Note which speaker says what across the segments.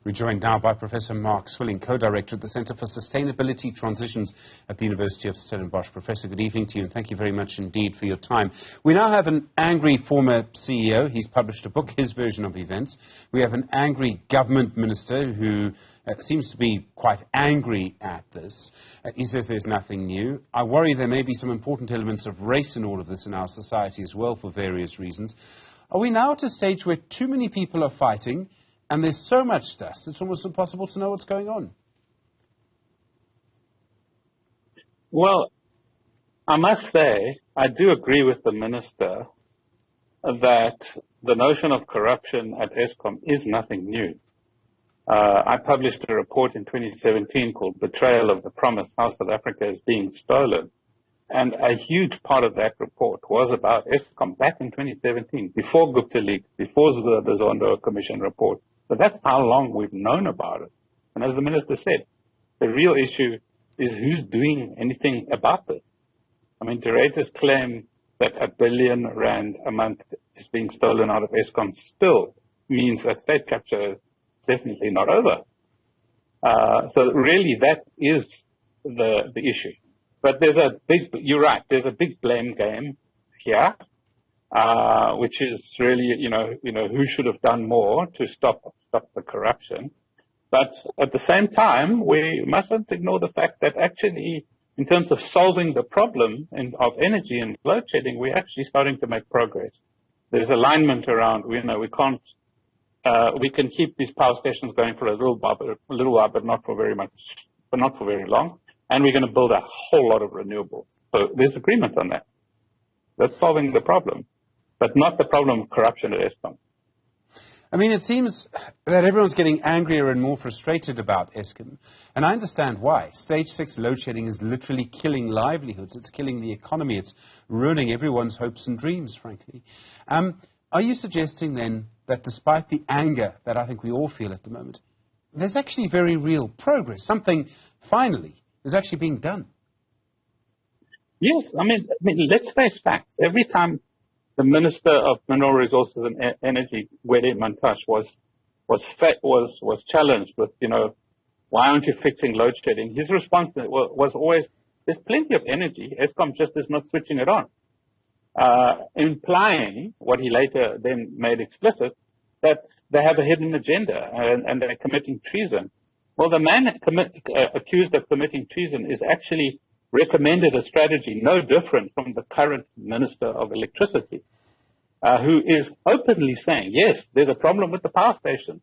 Speaker 1: We're joined now by Professor Mark Swilling, Co-Director at the Centre for Sustainability Transitions at the University of Stellenbosch. Professor, good evening to you, and thank you very much indeed for your time. We now have an angry former CEO. He's published a book, his version of events. We have an angry government minister who seems to be quite angry at this. He says there's nothing new. I worry there may be some important elements of race in all of this in our society as well for various reasons. Are we now at a stage where too many people are fighting and there's so much dust, it's almost impossible to know what's going on?
Speaker 2: Well, I must say, I do agree with the Minister that the notion of corruption at Eskom is nothing new. I published a report in 2017 called Betrayal of the Promise, How South Africa is Being Stolen. And a huge part of that report was about Eskom back in 2017, before Gupta Leaks, before the Zondo Commission report. So that's how long we've known about it. And as the Minister said, the real issue is who's doing anything about this. I mean, de Ruyter's claim that R1 billion a month is being stolen out of Eskom still means that state capture is definitely not over. So really that is the issue. But you're right, there's a big blame game here. Which is really, who should have done more to stop the corruption. But at the same time, we mustn't ignore the fact that actually, in terms of solving the problem of energy and load shedding, we're actually starting to make progress. There's alignment around, we can keep these power stations going for a little while, but not for very long. And we're going to build a whole lot of renewables. So there's agreement on that. That's solving the problem, but not the problem of corruption at Eskom.
Speaker 1: I mean, it seems that everyone's getting angrier and more frustrated about Eskom, and I understand why. Stage 6 load shedding is literally killing livelihoods. It's killing the economy. It's ruining everyone's hopes and dreams, frankly. Are you suggesting then that despite the anger that I think we all feel at the moment, there's actually very real progress? Something, finally, is actually being done?
Speaker 2: Yes, I mean, let's face facts. Every time the Minister of Mineral Resources and Energy, Gwede Mantashe, was challenged with, why aren't you fixing load shedding? His response was always, there's plenty of energy. Eskom just is not switching it on, implying what he later then made explicit, that they have a hidden agenda and they're committing treason. Well, the man accused of committing treason is actually recommended a strategy no different from the current Minister of Electricity, who is openly saying, yes, there's a problem with the power station.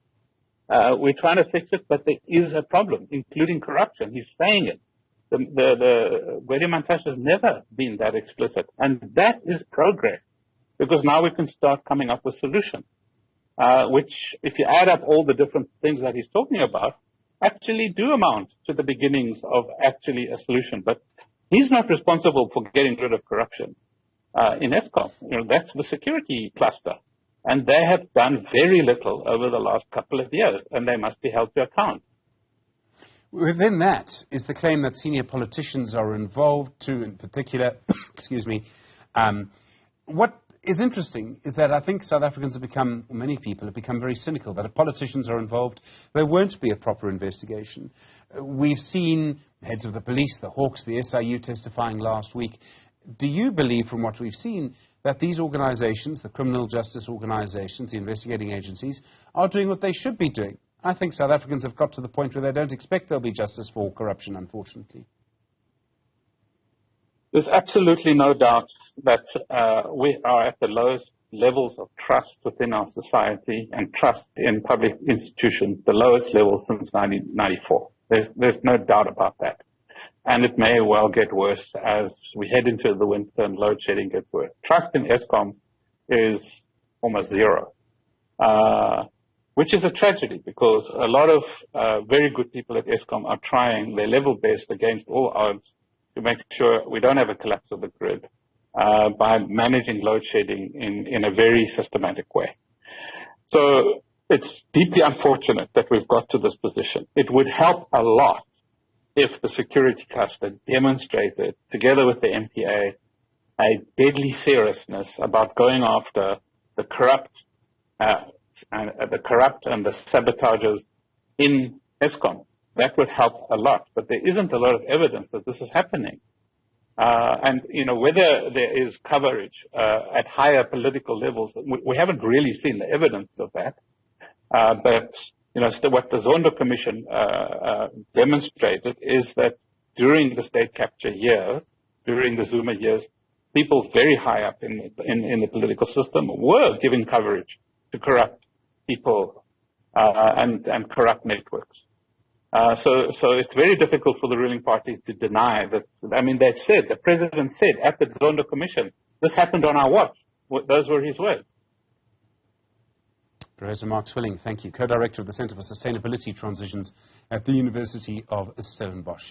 Speaker 2: We're trying to fix it, but there is a problem, including corruption. He's saying it. The Gwede Mantashe has never been that explicit. And that is progress, because now we can start coming up with solutions, which, if you add up all the different things that he's talking about, actually do amount to the beginnings of actually a solution. But he's not responsible for getting rid of corruption in Eskom. That's the security cluster. And they have done very little over the last couple of years, and they must be held to account.
Speaker 1: Within that is the claim that senior politicians are involved too, in particular. Excuse me. What is interesting is that I think South Africans have become, many people have become very cynical, that if politicians are involved, there won't be a proper investigation. We've seen heads of the police, the Hawks, the SIU testifying last week. Do you believe, from what we've seen, that these organizations, the criminal justice organizations, the investigating agencies, are doing what they should be doing? I think South Africans have got to the point where they don't expect there'll be justice for corruption, unfortunately.
Speaker 2: There's absolutely no doubt that we are at the lowest levels of trust within our society and trust in public institutions, the lowest level since 1994. There's no doubt about that. And it may well get worse as we head into the winter and load shedding gets worse. Trust in Eskom is almost zero, which is a tragedy, because a lot of very good people at Eskom are trying their level best against all odds to make sure we don't have a collapse of the grid by managing load shedding in a very systematic way. So it's deeply unfortunate that we've got to this position. It would help a lot if the security cluster demonstrated, together with the MPA, a deadly seriousness about going after the corrupt and the sabotagers in Eskom. That would help a lot. But there isn't a lot of evidence that this is happening. And, whether there is coverage at higher political levels, we haven't really seen the evidence of that. But, what the Zondo Commission demonstrated is that during the state capture years, during the Zuma years, people very high up in the political system were giving coverage to corrupt people and corrupt networks. So it's very difficult for the ruling party to deny that. I mean, they've said, the president said at the Zondo Commission, this happened on our watch. Those were his words.
Speaker 1: Professor Mark Swilling, thank you. Co-director of the Centre for Sustainability Transitions at the University of Stellenbosch.